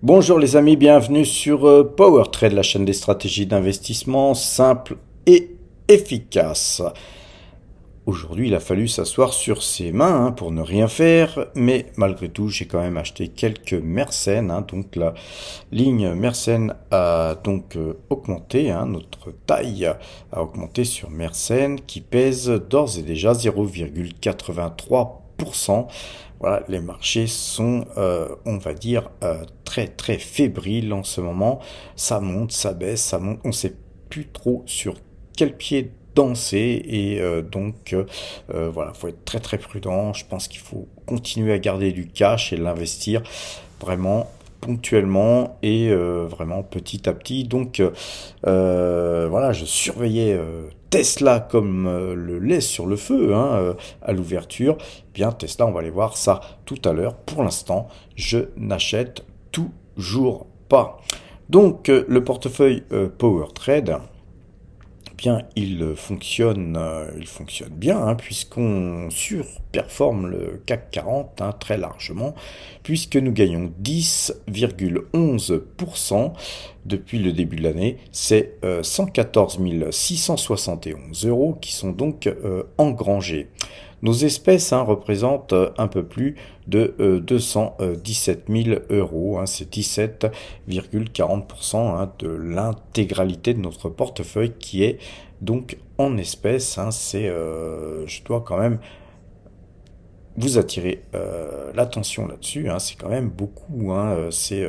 Bonjour les amis, bienvenue sur Power Trade, la chaîne des stratégies d'investissement simples et efficaces. Aujourd'hui, il a fallu s'asseoir sur ses mains pour ne rien faire, mais malgré tout, j'ai quand même acheté quelques Mersenne. Donc la ligne Mersenne a donc augmenté, notre taille a augmenté sur Mersenne qui pèse d'ores et déjà 0,83%. Voilà, les marchés sont, on va dire, très très fébriles en ce moment. Ça monte, ça baisse, ça monte. On ne sait plus trop sur quel pied danser et voilà, faut être très très prudent. Je pense qu'il faut continuer à garder du cash et l'investir vraiment ponctuellement et vraiment petit à petit. Donc voilà, je surveillais Tesla comme le lait sur le feu à l'ouverture. Eh bien Tesla, on va aller voir ça tout à l'heure. Pour l'instant, je n'achète toujours pas. Donc le portefeuille Power Trade, bien, il fonctionne bien, puisqu'on surperforme le CAC 40 très largement, puisque nous gagnons 10,11% depuis le début de l'année. C'est 114 671 euros qui sont donc engrangés. Nos espèces représentent un peu plus de 217 000 euros. C'est 17,40% de l'intégralité de notre portefeuille qui est donc en espèces. Je dois quand même vous attirer l'attention là-dessus. C'est quand même beaucoup. C'est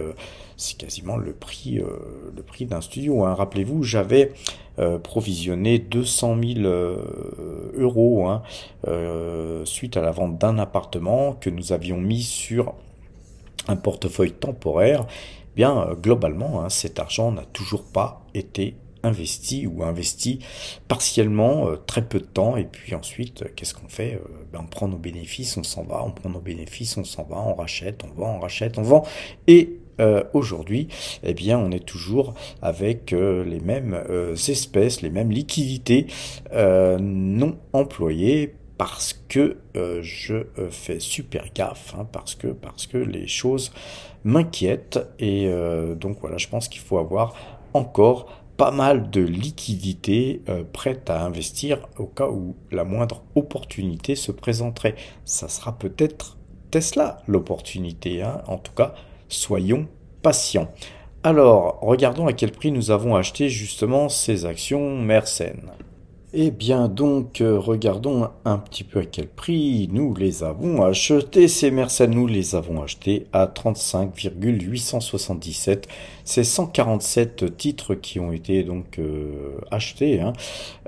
quasiment le prix d'un studio. Rappelez-vous, j'avais provisionné 200 000 euros suite à la vente d'un appartement que nous avions mis sur un portefeuille temporaire. Bien, globalement, cet argent n'a toujours pas été investi ou investi partiellement, très peu de temps, et puis ensuite, qu'est-ce qu'on fait? On prend nos bénéfices, on s'en va, on prend nos bénéfices, on s'en va, on rachète, on vend, on rachète, on vend, et aujourd'hui, eh bien, on est toujours avec les mêmes espèces, les mêmes liquidités non employées, parce que je fais super gaffe, parce que les choses m'inquiètent, et donc voilà, je pense qu'il faut avoir encore pas mal de liquidités prêtes à investir au cas où la moindre opportunité se présenterait. Ça sera peut-être Tesla l'opportunité, en tout cas, soyons patients. Alors, regardons à quel prix nous avons acheté justement ces actions Mersenne. Eh bien donc, regardons un petit peu à quel prix nous les avons achetés. Ces Mersenne, nous les avons achetés à 35,877. C'est 147 titres qui ont été donc achetés,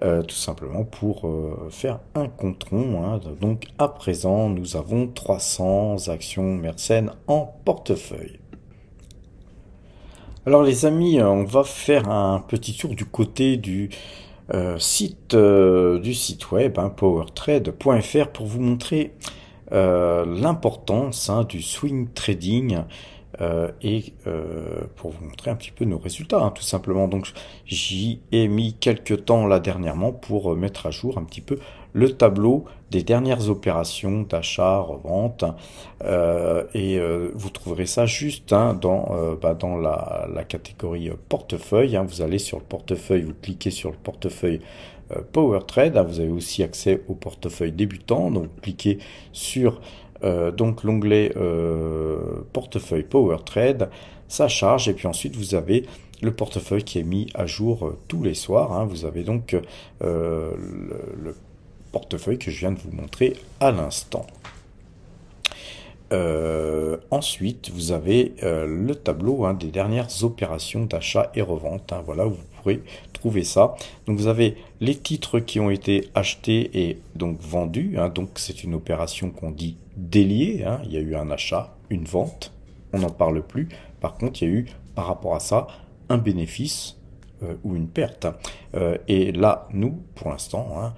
tout simplement pour faire un compte rond. Donc à présent, nous avons 300 actions Mersenne en portefeuille. Alors les amis, on va faire un petit tour du côté du site web powertrade.fr pour vous montrer l'importance du swing trading et pour vous montrer un petit peu nos résultats, tout simplement. Donc j'y ai mis quelques temps là dernièrement pour mettre à jour un petit peu le tableau des dernières opérations d'achat, revente, et vous trouverez ça juste dans la catégorie portefeuille. Vous allez sur le portefeuille, vous cliquez sur le portefeuille Power Trade. Vous avez aussi accès au portefeuille débutant, donc cliquez sur donc l'onglet portefeuille Power Trade, ça charge, et puis ensuite vous avez le portefeuille qui est mis à jour tous les soirs. Vous avez donc le portefeuille que je viens de vous montrer à l'instant. Ensuite, vous avez le tableau des dernières opérations d'achat et revente. Voilà où vous pourrez trouver ça. Donc vous avez les titres qui ont été achetés et donc vendus. Donc c'est une opération qu'on dit déliée. Il y a eu un achat, une vente. On n'en parle plus. Par contre, il y a eu par rapport à ça un bénéfice ou une perte. Et là, nous, pour l'instant,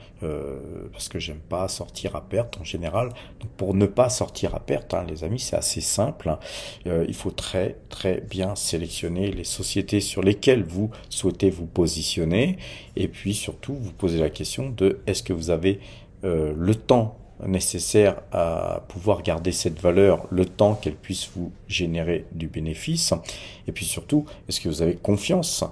parce que j'aime pas sortir à perte en général, donc pour ne pas sortir à perte, les amis, c'est assez simple. Il faut très très bien sélectionner les sociétés sur lesquelles vous souhaitez vous positionner, et puis surtout vous poser la question de est-ce que vous avez le temps nécessaire à pouvoir garder cette valeur le temps qu'elle puisse vous générer du bénéfice? Et puis surtout, est-ce que vous avez confiance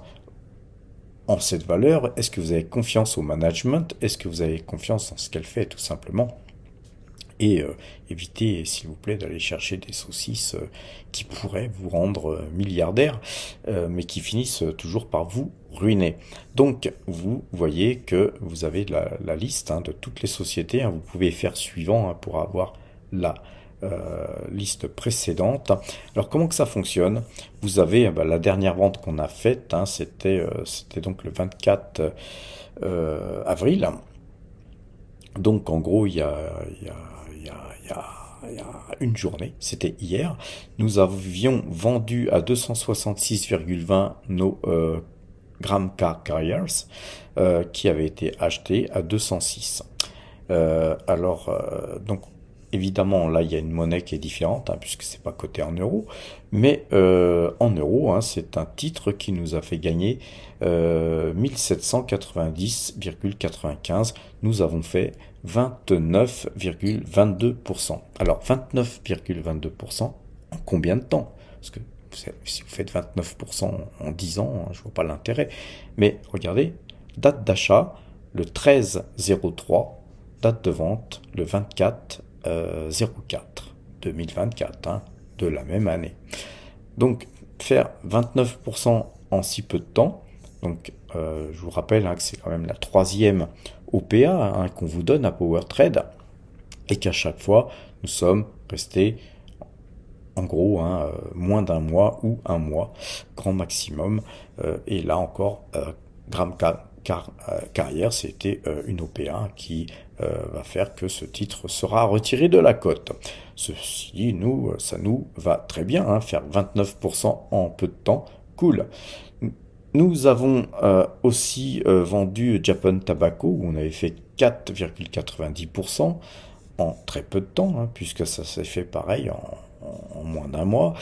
en cette valeur? Est-ce que vous avez confiance au management? Est-ce que vous avez confiance en ce qu'elle fait, tout simplement? Et évitez, s'il vous plaît, d'aller chercher des saucisses qui pourraient vous rendre milliardaire, mais qui finissent toujours par vous ruiner. Donc, vous voyez que vous avez la liste de toutes les sociétés. Vous pouvez faire suivant pour avoir la liste précédente. Alors, comment que ça fonctionne? Vous avez la dernière vente qu'on a faite, c'était donc le 24 avril. Donc, en gros, il y a une journée, c'était hier, nous avions vendu à 266,20 nos Gram Car Carriers qui avaient été achetés à 206. Donc évidemment là il y a une monnaie qui est différente puisque c'est pas coté en euros, mais en euros c'est un titre qui nous a fait gagner 1790,95. Nous avons fait 29,22%. Alors 29,22% en combien de temps? Parce que si vous faites 29% en 10 ans, je vois pas l'intérêt. Mais regardez, date d'achat le 13/03, date de vente le 24/04 2024, de la même année. Donc faire 29% en si peu de temps, donc je vous rappelle que c'est quand même la troisième OPA qu'on vous donne à PowerTrade, et qu'à chaque fois nous sommes restés en gros moins d'un mois ou un mois grand maximum, et là encore Gram Carrière, c'était une OPA qui va faire que ce titre sera retiré de la cote. Ceci, ça nous va très bien, faire 29% en peu de temps, cool. Nous avons aussi vendu Japan Tobacco, où on avait fait 4,90% en très peu de temps, puisque ça s'est fait pareil en moins d'un mois.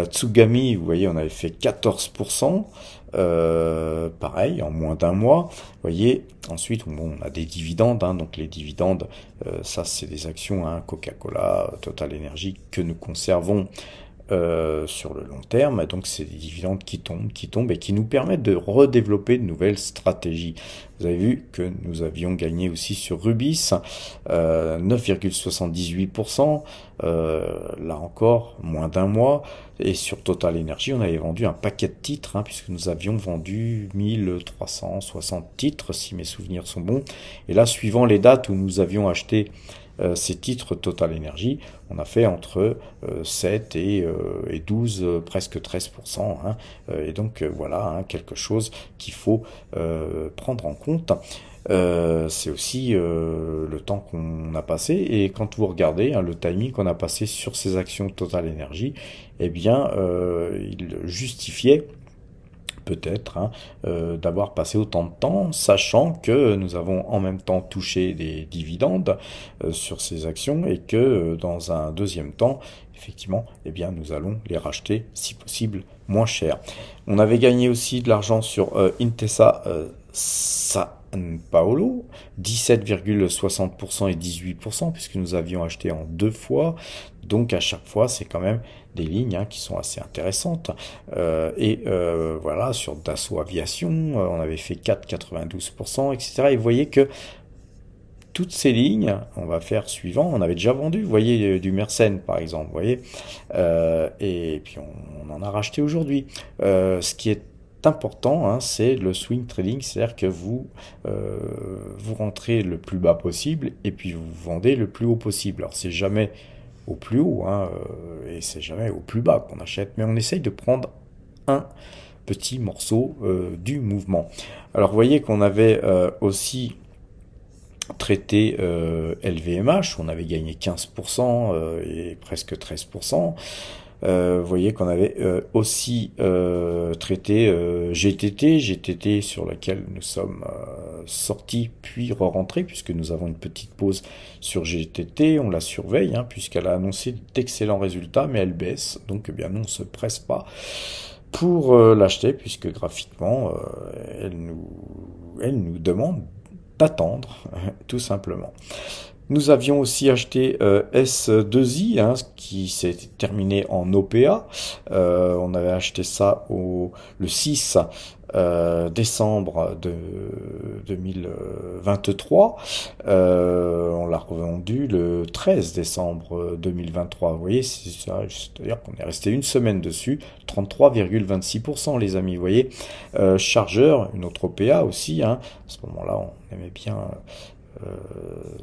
Tsugami, vous voyez, on avait fait 14%, pareil, en moins d'un mois. Vous voyez, ensuite, on a des dividendes, donc les dividendes, ça c'est des actions, Coca-Cola, Total Energy, que nous conservons sur le long terme. Donc c'est des dividendes qui tombent et qui nous permettent de redévelopper de nouvelles stratégies. Vous avez vu que nous avions gagné aussi sur Rubis 9,78%, là encore moins d'un mois. Et sur Total Energy, on avait vendu un paquet de titres, puisque nous avions vendu 1360 titres, si mes souvenirs sont bons. Et là, suivant les dates où nous avions acheté ces titres Total Energy, on a fait entre 7 et 12, presque 13%. Et donc voilà, quelque chose qu'il faut prendre en compte. C'est aussi le temps qu'on a passé, et quand vous regardez le timing qu'on a passé sur ces actions Total Energy, eh bien il justifiait peut-être d'avoir passé autant de temps, sachant que nous avons en même temps touché des dividendes sur ces actions, et que dans un deuxième temps, effectivement, eh bien, nous allons les racheter, si possible, moins cher. On avait gagné aussi de l'argent sur Intesa San Paolo, 17,60% et 18%, puisque nous avions acheté en deux fois. Donc à chaque fois, c'est quand même des lignes qui sont assez intéressantes. Voilà, sur Dassault Aviation, on avait fait 4,92%, etc. Et vous voyez que toutes ces lignes, on va faire suivant, on avait déjà vendu, vous voyez, du Mersenne par exemple, vous voyez, et puis on en a racheté aujourd'hui. Ce qui est important, c'est le swing trading, c'est-à-dire que vous rentrez le plus bas possible et puis vous vendez le plus haut possible. Alors c'est jamais au plus haut, et c'est jamais au plus bas qu'on achète, mais on essaye de prendre un petit morceau du mouvement. Alors vous voyez qu'on avait aussi traité LVMH, on avait gagné 15% et presque 13%. Vous voyez qu'on avait aussi traité GTT sur laquelle nous sommes sortis puis re-rentrés, puisque nous avons une petite pause sur GTT, on la surveille puisqu'elle a annoncé d'excellents résultats, mais elle baisse, donc bien on ne se presse pas pour l'acheter, puisque graphiquement elle nous demande d'attendre tout simplement. Nous avions aussi acheté S2I, hein, ce qui s'est terminé en OPA. On avait acheté ça le 6 décembre de 2023. On l'a revendu le 13 décembre 2023. Vous voyez, c'est-à-dire qu'on est resté une semaine dessus, 33,26% les amis. Vous voyez, Chargeur, une autre OPA aussi. Hein. À ce moment-là, on aimait bien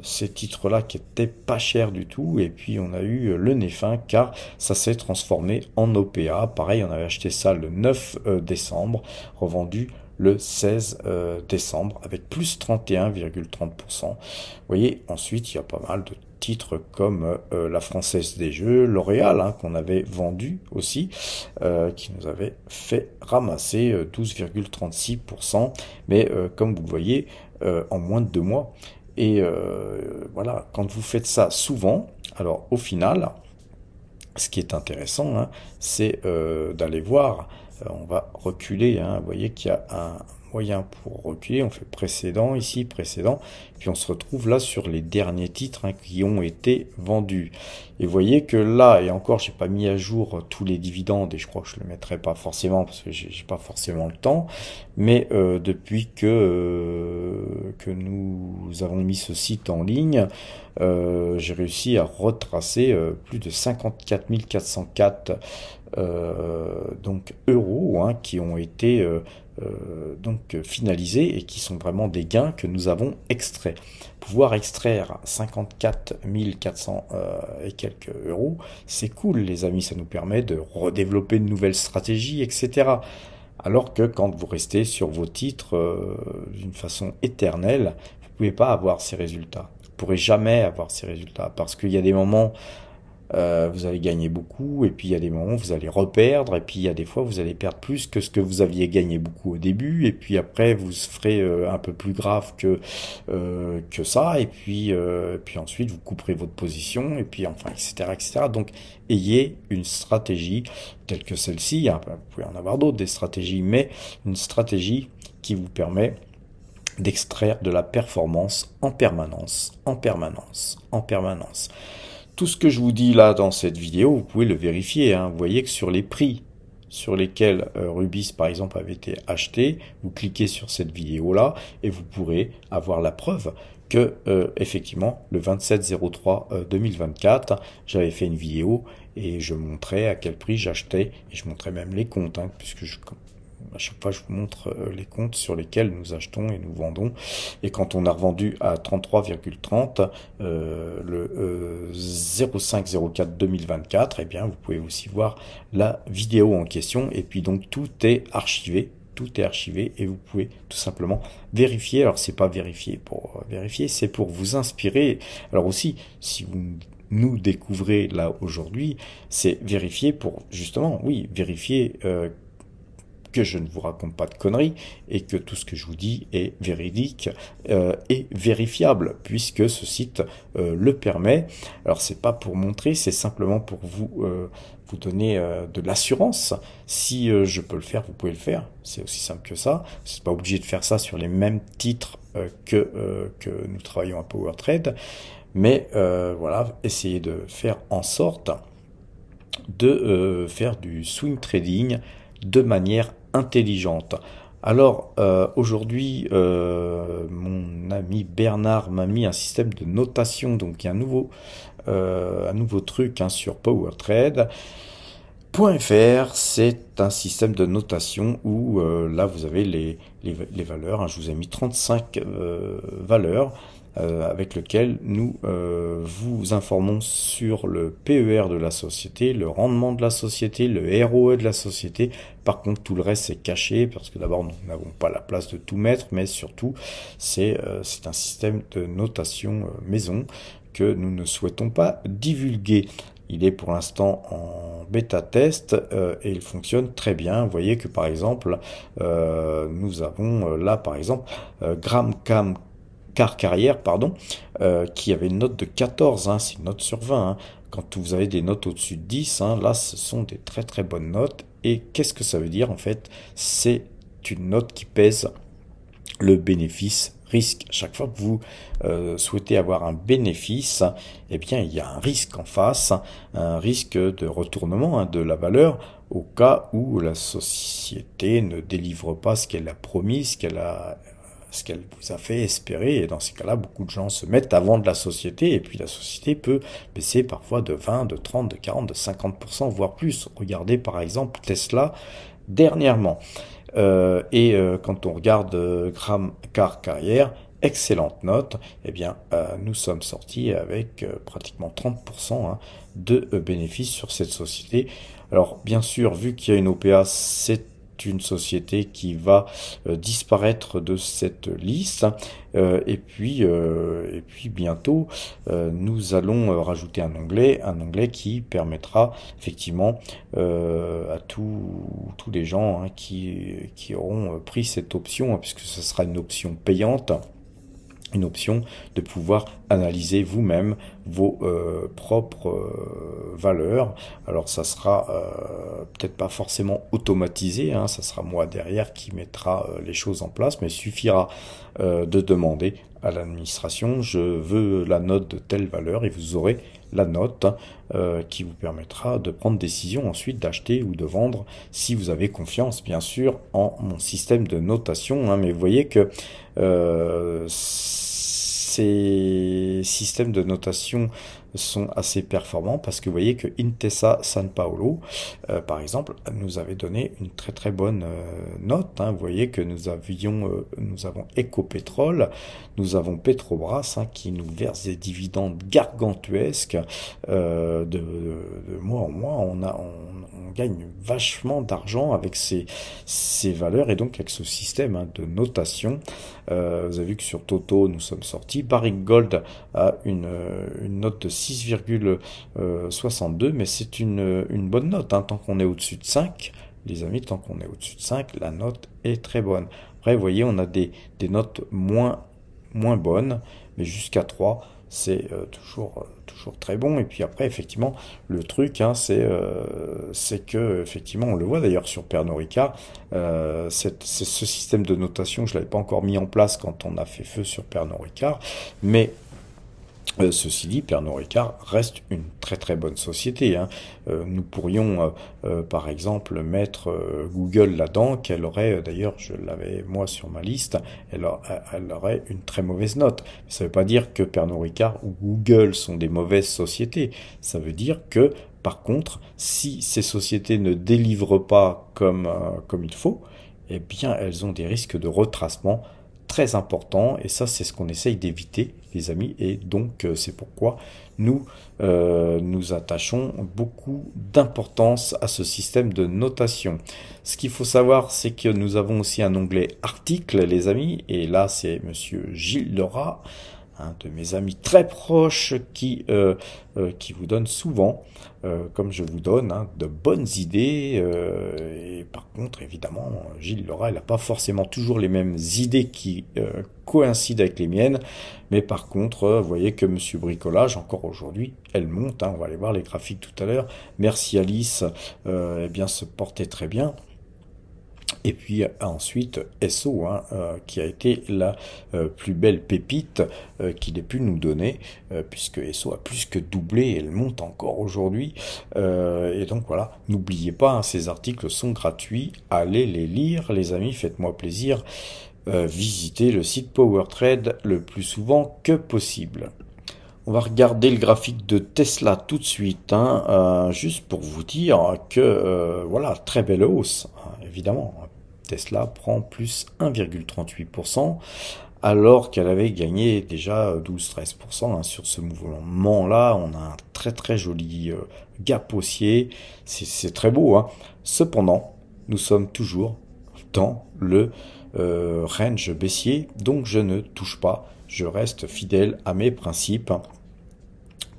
ces titres-là qui étaient pas chers du tout, et puis on a eu le nez fin car ça s'est transformé en OPA. Pareil, on avait acheté ça le 9 décembre, revendu le 16 décembre avec plus 31,30%. Vous voyez, ensuite il y a pas mal de titres comme la Française des Jeux, L'Oréal, hein, qu'on avait vendu aussi, qui nous avait fait ramasser 12,36%, mais comme vous le voyez, en moins de 2 mois. Et voilà, quand vous faites ça souvent, alors au final, ce qui est intéressant, hein, c'est d'aller voir, on va reculer, hein, vous voyez qu'il y a un moyen pour reculer, on fait précédent ici, précédent, puis on se retrouve là sur les derniers titres, hein, qui ont été vendus. Et vous voyez que là, et encore, j'ai pas mis à jour tous les dividendes, et je crois que je le mettrai pas forcément, parce que j'ai pas forcément le temps, mais depuis que nous avons mis ce site en ligne, j'ai réussi à retracer plus de 54 404 donc euros, hein, qui ont été donc finalisés et qui sont vraiment des gains que nous avons extraits. Pouvoir extraire 54 400 et quelques euros, c'est cool les amis, ça nous permet de redévelopper de nouvelles stratégies, etc. Alors que quand vous restez sur vos titres d'une façon éternelle, vous ne pouvez pas avoir ces résultats. Vous ne pourrez jamais avoir ces résultats parce qu'il y a des moments vous allez gagner beaucoup, et puis il y a des moments où vous allez reperdre, et puis il y a des fois vous allez perdre plus que ce que vous aviez gagné beaucoup au début, et puis après vous ferez un peu plus grave que ça, et puis ensuite vous couperez votre position, et puis enfin etc etc. Donc ayez une stratégie telle que celle-ci, hein, vous pouvez en avoir d'autres des stratégies, mais une stratégie qui vous permet d'extraire de la performance en permanence, en permanence, en permanence. Tout ce que je vous dis là dans cette vidéo, vous pouvez le vérifier, hein. Vous voyez que sur les prix sur lesquels Rubis par exemple avait été acheté, vous cliquez sur cette vidéo là et vous pourrez avoir la preuve que effectivement le 27/03 2024 j'avais fait une vidéo et je montrais à quel prix j'achetais, et je montrais même les comptes, hein, puisque à chaque fois, je vous montre les comptes sur lesquels nous achetons et nous vendons. Et quand on a revendu à 33,30 le 05/04 2024, eh bien, vous pouvez aussi voir la vidéo en question. Et puis donc, tout est archivé. Tout est archivé et vous pouvez tout simplement vérifier. Alors, c'est pas vérifier pour vérifier, c'est pour vous inspirer. Alors aussi, si vous nous découvrez là aujourd'hui, c'est vérifier pour justement, oui, vérifier que je ne vous raconte pas de conneries et que tout ce que je vous dis est véridique et vérifiable, puisque ce site le permet. Alors c'est pas pour montrer, c'est simplement pour vous donner de l'assurance. Si je peux le faire, vous pouvez le faire. C'est aussi simple que ça. Vous n'êtes pas obligé de faire ça sur les mêmes titres que nous travaillons à PowerTrade. Mais voilà, essayez de faire en sorte de faire du swing trading de manière intelligente. Alors aujourd'hui, mon ami Bernard m'a mis un système de notation, donc il y a un nouveau truc, hein, sur PowerTrade.fr. C'est un système de notation où là vous avez les valeurs, hein, je vous ai mis 35 valeurs avec lequel nous vous informons sur le PER de la société, le rendement de la société, le ROE de la société. Par contre, tout le reste c'est caché parce que d'abord nous n'avons pas la place de tout mettre, mais surtout c'est un système de notation maison que nous ne souhaitons pas divulguer. Il est pour l'instant en bêta test et il fonctionne très bien. Vous voyez que par exemple, nous avons là par exemple GramCam Car Carrière, pardon, qui avait une note de 14, hein, c'est une note sur 20. Hein. Quand vous avez des notes au-dessus de 10, hein, là ce sont des très très bonnes notes. Et qu'est-ce que ça veut dire en fait? C'est une note qui pèse le bénéfice risque. Chaque fois que vous souhaitez avoir un bénéfice, eh bien, il y a un risque en face, un risque de retournement de la valeur au cas où la société ne délivre pas ce qu'elle a promis, ce qu'elle vous a fait espérer. Et dans ces cas-là, beaucoup de gens se mettent à vendre la société, et puis la société peut baisser parfois de 20, de 30, de 40, de 50%, voire plus. Regardez par exemple Tesla dernièrement. Quand on regarde Gram Car Carrière, excellente note, eh bien, nous sommes sortis avec pratiquement 30% de bénéfices sur cette société. Alors, bien sûr, vu qu'il y a une OPA, c'est une société qui va disparaître de cette liste. Et puis bientôt, nous allons rajouter un onglet qui permettra effectivement à tous les gens qui auront pris cette option, puisque ce sera une option payante, une option de pouvoir analyser vous-même vos propres valeurs. Alors ça sera peut-être pas forcément automatisé, ça sera moi derrière qui mettra les choses en place, mais il suffira de demander à l'administration, je veux la note de telle valeur, et vous aurez la note qui vous permettra de prendre décision ensuite d'acheter ou de vendre, si vous avez confiance bien sûr en mon système de notation. Mais vous voyez que ces systèmes de notation sont assez performants, parce que vous voyez que Intesa San Paolo, par exemple, nous avait donné une très très bonne note. Vous voyez que nous avons Ecopetrol, nous avons Petrobras qui nous verse des dividendes gargantuesques de mois en mois. On gagne vachement d'argent avec ces valeurs, et donc avec ce système de notation. Vous avez vu que sur Toto nous sommes sortis. Barrick Gold a une note de 6,62, mais c'est une bonne note, tant qu'on est au-dessus de 5, les amis, tant qu'on est au-dessus de 5, la note est très bonne. Après, vous voyez, on a des notes moins bonnes, mais jusqu'à 3, c'est toujours très bon. Et puis après, effectivement, le truc, c'est que, effectivement, on le voit d'ailleurs sur Pernod Ricard, ce système de notation, je l'avais pas encore mis en place quand on a fait feu sur Pernod Ricard, mais ceci dit, Pernod Ricard reste une très très bonne société. Nous pourrions par exemple mettre Google là-dedans, qu'elle aurait, d'ailleurs je l'avais moi sur ma liste, elle aurait une très mauvaise note. Ça ne veut pas dire que Pernod Ricard ou Google sont des mauvaises sociétés. Ça veut dire que par contre, si ces sociétés ne délivrent pas comme il faut, eh bien elles ont des risques de retracement très important, et ça c'est ce qu'on essaye d'éviter, les amis, et donc c'est pourquoi nous attachons beaucoup d'importance à ce système de notation. Ce qu'il faut savoir, c'est que nous avons aussi un onglet articles, les amis, et là c'est monsieur Gilles Lerat, un de mes amis très proches qui vous donne souvent, comme je vous donne, de bonnes idées. Et par contre, évidemment, Gilles Lerat, il n'a pas forcément toujours les mêmes idées qui coïncident avec les miennes. Mais par contre, vous voyez que Monsieur Bricolage, encore aujourd'hui, elle monte. On va aller voir les graphiques tout à l'heure. Merci Alice, eh bien, se portait très bien. Et puis ensuite SO, qui a été la plus belle pépite qu'il ait pu nous donner, puisque SO a plus que doublé, elle monte encore aujourd'hui. Et donc voilà, n'oubliez pas, ces articles sont gratuits, allez les lire les amis, faites-moi plaisir, visitez le site PowerTrade le plus souvent que possible. On va regarder le graphique de Tesla tout de suite, juste pour vous dire que voilà, très belle hausse, évidemment. Tesla prend plus 1,38%, alors qu'elle avait gagné déjà 12-13% sur ce mouvement-là. On a un très très joli gap haussier, c'est très beau. Cependant, nous sommes toujours dans le range baissier, donc je ne touche pas, je reste fidèle à mes principes.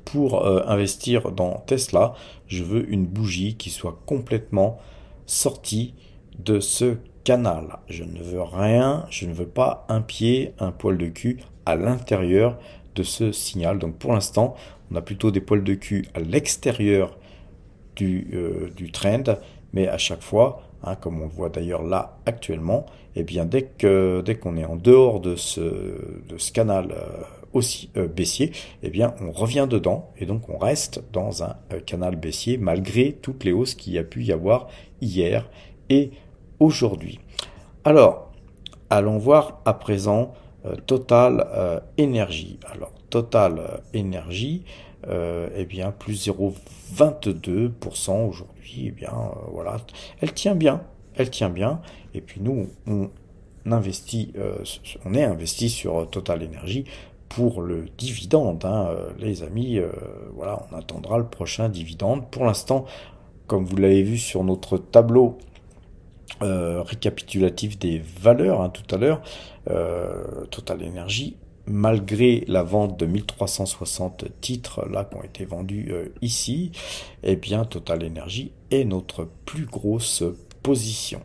Pour investir dans Tesla, je veux une bougie qui soit complètement sortie de ce canal. Je ne veux rien, je ne veux pas un pied, un poil de cul à l'intérieur de ce signal. Donc pour l'instant, on a plutôt des poils de cul à l'extérieur du trend, mais à chaque fois, hein, comme on le voit d'ailleurs là actuellement, et bien dès qu'on est en dehors de ce canal aussi baissier, eh bien on revient dedans et donc on reste dans un canal baissier malgré toutes les hausses qu'il y a pu y avoir hier et aujourd'hui. Alors, allons voir à présent Total Énergie. Alors, Total Énergie, eh bien, plus 0,22% aujourd'hui. Eh bien, voilà, elle tient bien. Elle tient bien. Et puis nous, on est investi sur Total Énergie pour le dividende, hein, les amis. Voilà, on attendra le prochain dividende. Pour l'instant, comme vous l'avez vu sur notre tableau récapitulatif des valeurs hein, tout à l'heure, Total Energy, malgré la vente de 1360 titres là qui ont été vendus ici, eh bien Total Energy est notre plus grosse position.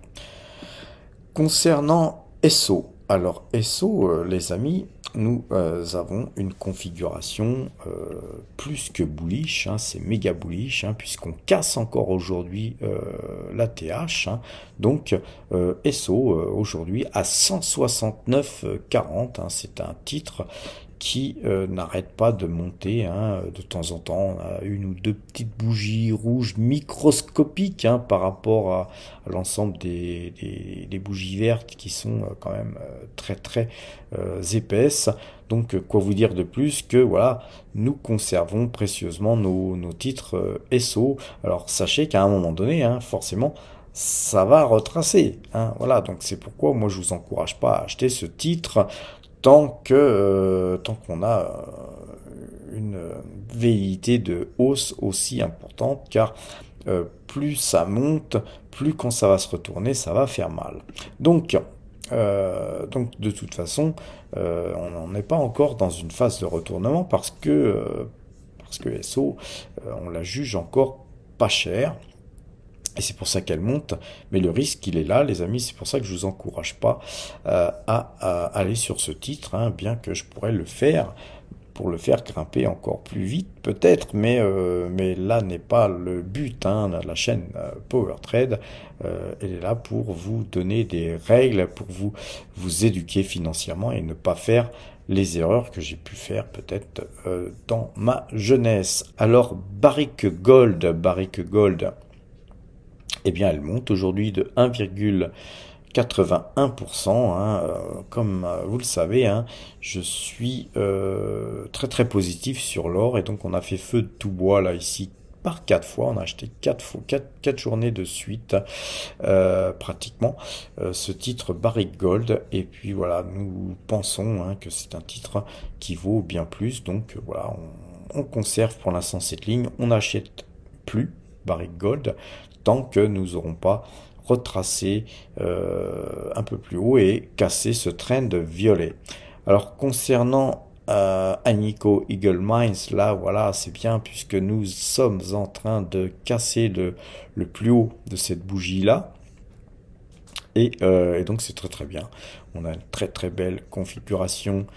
Concernant Esso, alors Esso, les amis, nous avons une configuration plus que bullish, hein, c'est méga bullish, hein, puisqu'on casse encore aujourd'hui la TH. Hein, donc Esso aujourd'hui à 169,40, hein, c'est un titre qui n'arrête pas de monter, hein, de temps en temps. On a une ou deux petites bougies rouges microscopiques hein, par rapport à l'ensemble des bougies vertes qui sont quand même très très épaisses. Donc quoi vous dire de plus que voilà, nous conservons précieusement nos titres SO. Alors sachez qu'à un moment donné, hein, forcément, ça va retracer. Hein, voilà, donc c'est pourquoi moi je vous encourage pas à acheter ce titre tant qu'on a une velléité de hausse aussi importante, car plus ça monte, plus quand ça va se retourner, ça va faire mal. Donc de toute façon, on n'en est pas encore dans une phase de retournement parce que SO, on la juge encore pas cher. Et c'est pour ça qu'elle monte, mais le risque, il est là, les amis. C'est pour ça que je vous encourage pas à aller sur ce titre, hein, bien que je pourrais le faire pour le faire grimper encore plus vite, peut-être, mais là n'est pas le but. Hein, la chaîne Power Trade, elle est là pour vous donner des règles, pour vous éduquer financièrement et ne pas faire les erreurs que j'ai pu faire peut-être dans ma jeunesse. Alors, Barrick Gold, eh bien, elle monte aujourd'hui de 1,81%. Hein, comme vous le savez, hein, je suis très très positif sur l'or et donc on a fait feu de tout bois là ici par 4 fois. On a acheté 4 journées de suite pratiquement ce titre Barrick Gold et puis voilà, nous pensons hein, que c'est un titre qui vaut bien plus. Donc voilà, on conserve pour l'instant cette ligne. On n'achète plus Barrick Gold tant que nous n'aurons pas retracé un peu plus haut et cassé ce trend violet. Alors concernant Agnico Eagle Mines, là voilà c'est bien puisque nous sommes en train de casser le plus haut de cette bougie là. Et donc c'est très très bien. On a une très très belle configuration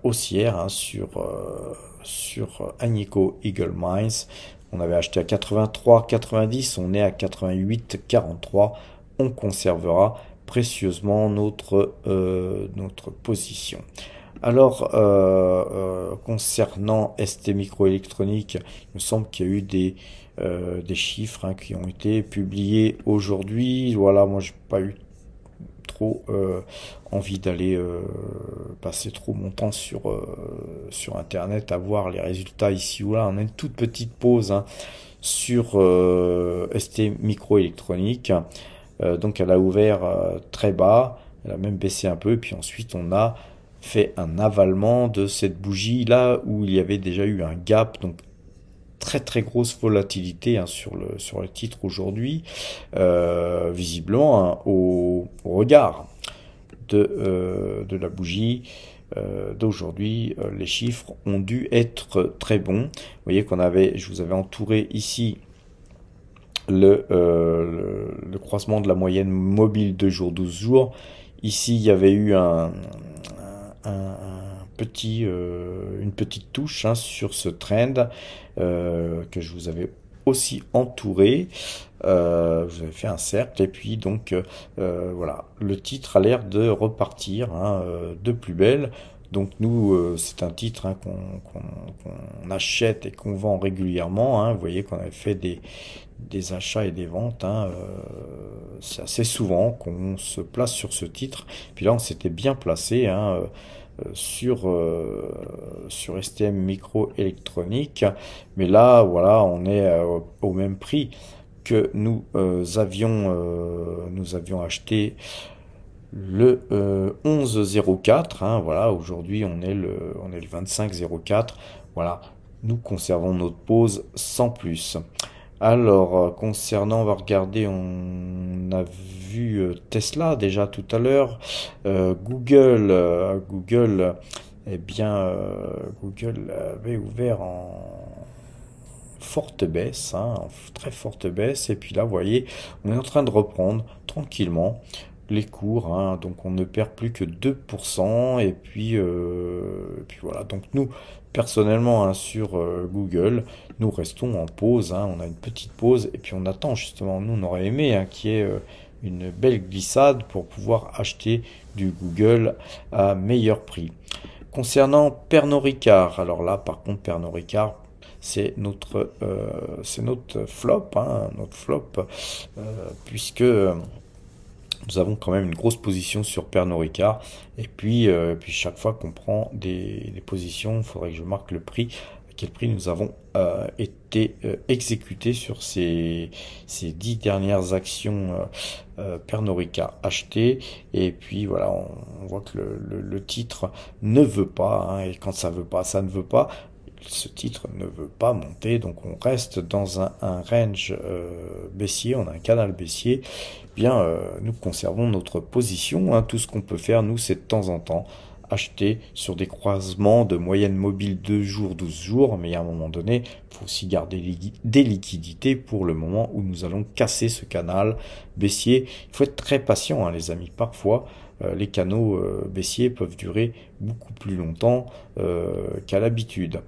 haussière hein, sur Agnico Eagle Mines. On avait acheté à 83,90, on est à 88,43. On conservera précieusement notre position. Alors, concernant ST Microélectronique, il me semble qu'il y a eu des chiffres hein, qui ont été publiés aujourd'hui. Voilà, moi j'ai pas eu trop envie d'aller passer trop mon temps sur internet à voir les résultats ici ou là. On a une toute petite pause hein, sur ST Microélectronique. Donc elle a ouvert très bas, elle a même baissé un peu, et puis ensuite on a fait un avalement de cette bougie là où il y avait déjà eu un gap, donc très très grosse volatilité hein, sur le titre aujourd'hui, visiblement hein, au regard de la bougie d'aujourd'hui, les chiffres ont dû être très bons. Vous voyez je vous avais entouré ici le croisement de la moyenne mobile 2 jours, 12 jours. Ici, il y avait eu une petite touche hein, sur ce trend que je vous avais aussi entouré. Vous avez fait un cercle et puis donc voilà, le titre a l'air de repartir hein, de plus belle. Donc nous, c'est un titre hein, qu'on achète et qu'on vend régulièrement. Hein. Vous voyez qu'on avait fait des achats et des ventes. Hein, c'est assez souvent qu'on se place sur ce titre. Puis là, on s'était bien placé hein, sur STM Microélectronique. Mais là, voilà, on est au même prix que nous avions acheté le 11,04. Hein, voilà, aujourd'hui on est le 25,04. Voilà, nous conservons notre pause sans plus. Alors, concernant, on va regarder, on a vu Tesla déjà tout à l'heure. Google, eh bien, Google avait ouvert en forte baisse, hein, en très forte baisse. Et puis là, vous voyez, on est en train de reprendre tranquillement les cours, hein, donc on ne perd plus que 2%. Et puis voilà, donc nous, personnellement, hein, sur Google, nous restons en pause, hein, on a une petite pause, et puis on attend justement, nous on aurait aimé hein, qu'il y ait une belle glissade pour pouvoir acheter du Google à meilleur prix. Concernant Pernod Ricard, alors là par contre Pernod Ricard, c'est notre flop, hein, puisque nous avons quand même une grosse position sur Pernod Ricard. Et puis chaque fois qu'on prend des positions, il faudrait que je marque le prix, à quel prix nous avons été exécutés sur ces 10 dernières actions Pernod Ricard achetées. Et puis voilà, on voit que le titre ne veut pas, hein, et quand ça veut pas, ça ne veut pas. Ce titre ne veut pas monter, donc on reste dans un range baissier, on a un canal baissier. Bien, nous conservons notre position, hein. Tout ce qu'on peut faire, nous, c'est de temps en temps acheter sur des croisements de moyenne mobile 2 jours, 12 jours, mais à un moment donné, il faut aussi garder des liquidités pour le moment où nous allons casser ce canal baissier. Il faut être très patient, hein, les amis. Parfois, les canaux baissiers peuvent durer beaucoup plus longtemps qu'à l'habitude.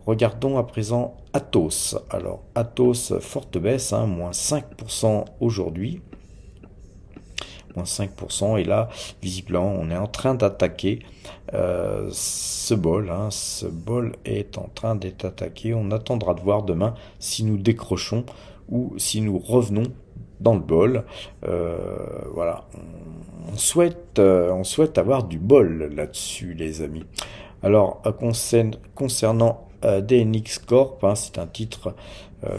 Regardons à présent Atos. Alors Atos, forte baisse, hein, moins 5% aujourd'hui. Moins 5%. Et là, visiblement, on est en train d'attaquer ce bol. Hein. Ce bol est en train d'être attaqué. On attendra de voir demain si nous décrochons ou si nous revenons dans le bol. Voilà. On souhaite avoir du bol là-dessus, les amis. Alors, concernant DNX Corp, hein, c'est un titre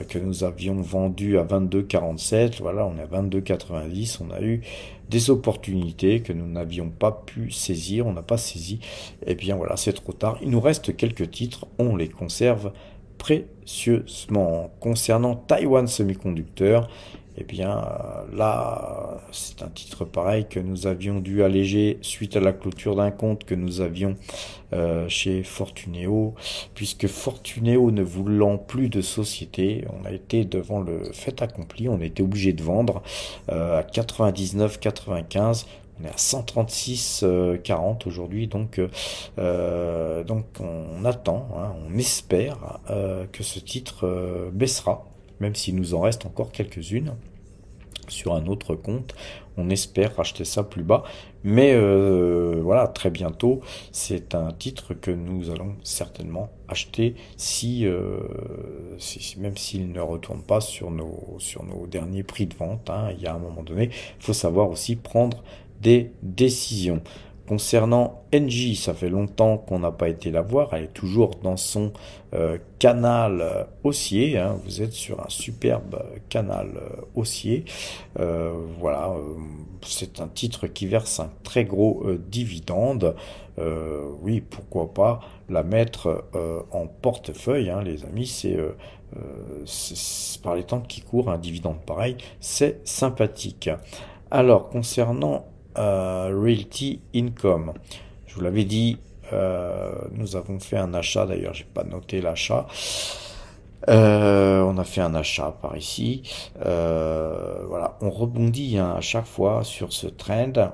que nous avions vendu à 22,47. Voilà, on est à 22,90. On a eu des opportunités que nous n'avions pas pu saisir. On n'a pas saisi. Eh bien, voilà, c'est trop tard. Il nous reste quelques titres. On les conserve précieusement. Concernant Taiwan Semiconductor, eh bien là, c'est un titre pareil que nous avions dû alléger suite à la clôture d'un compte que nous avions chez Fortuneo, puisque Fortuneo ne voulant plus de société, on a été devant le fait accompli, on a été obligé de vendre à 99,95. On est à 136,40 aujourd'hui, donc on attend, hein, on espère que ce titre baissera, même s'il nous en reste encore quelques-unes sur un autre compte. On espère racheter ça plus bas, mais voilà, très bientôt, c'est un titre que nous allons certainement acheter même s'il ne retourne pas sur nos derniers prix de vente. Hein. Il y a un moment donné, il faut savoir aussi prendre des décisions. Concernant Engie, ça fait longtemps qu'on n'a pas été la voir, elle est toujours dans son canal haussier, hein. Vous êtes sur un superbe canal haussier. Voilà, c'est un titre qui verse un très gros dividende. Oui, pourquoi pas la mettre en portefeuille, hein, les amis, c'est par les temps qui courent, un dividende pareil, c'est sympathique. Alors, concernant Realty Income, je vous l'avais dit, nous avons fait un achat, d'ailleurs j'ai pas noté l'achat, on a fait un achat par ici, voilà, on rebondit hein, à chaque fois sur ce trend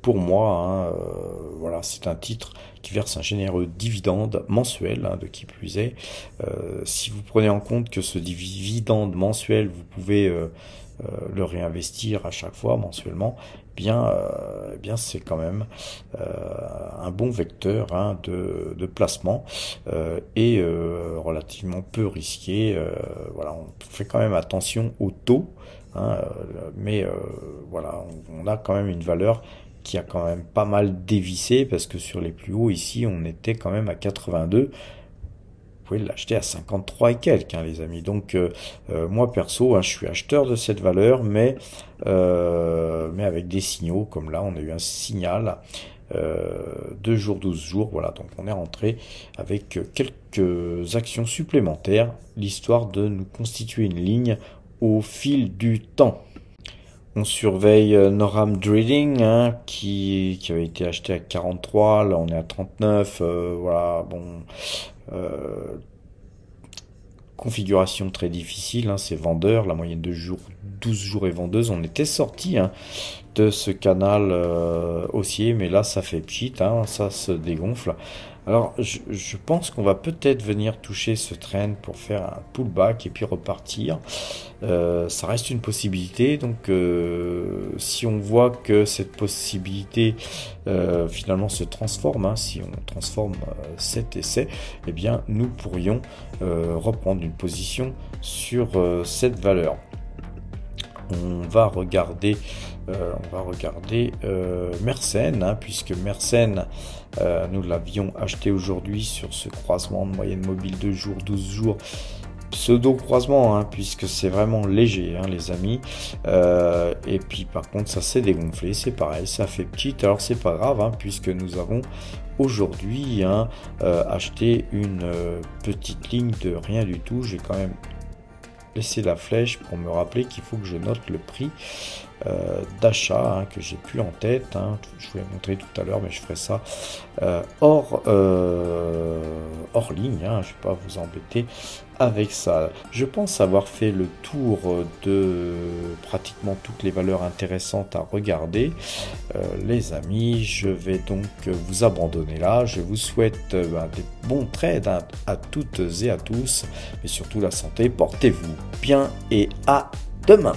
pour moi, hein, voilà, c'est un titre qui verse un généreux dividende mensuel, hein, de qui plus est. Si vous prenez en compte que ce dividende mensuel, vous pouvez le réinvestir à chaque fois mensuellement, eh bien c'est quand même un bon vecteur, hein, de placement et relativement peu risqué. Voilà, on fait quand même attention au taux, hein, mais voilà, on a quand même une valeur qui a quand même pas mal dévissé parce que sur les plus hauts ici, on était quand même à 82. Vous pouvez l'acheter à 53 et quelques, hein, les amis. Donc moi perso, hein, je suis acheteur de cette valeur, mais avec des signaux comme là, on a eu un signal 2 jours, 12 jours, voilà. Donc on est rentré avec quelques actions supplémentaires, l'histoire de nous constituer une ligne au fil du temps. On surveille Norham Drilling, hein, qui avait été acheté à 43, là on est à 39, voilà, bon, configuration très difficile, hein, c'est vendeur, la moyenne de jours, 12 jours et vendeuse, on était sorti, hein, de ce canal haussier, mais là ça fait pchit, hein, ça se dégonfle. Alors je pense qu'on va peut-être venir toucher ce trend pour faire un pullback et puis repartir. Ça reste une possibilité, donc si on voit que cette possibilité finalement se transforme, hein, si on transforme cet essai, eh bien nous pourrions reprendre une position sur cette valeur. On va regarder Mersenne, hein, puisque Mersenne, nous l'avions acheté aujourd'hui sur ce croisement de moyenne mobile 2 jours, 12 jours, pseudo croisement, hein, puisque c'est vraiment léger, hein, les amis. Et puis par contre ça s'est dégonflé, c'est pareil, ça fait petit, alors c'est pas grave, hein, puisque nous avons aujourd'hui, hein, acheté une petite ligne de rien du tout. J'ai quand même laisser la flèche pour me rappeler qu'il faut que je note le prix d'achat, hein, que j'ai plus en tête, hein. Je vous l'ai montré tout à l'heure, mais je ferai ça hors ligne, hein. Je ne vais pas vous embêter avec ça. Je pense avoir fait le tour de pratiquement toutes les valeurs intéressantes à regarder. Les amis, je vais donc vous abandonner là. Je vous souhaite des bons trades, hein, à toutes et à tous, mais surtout la santé. Portez-vous bien et à demain.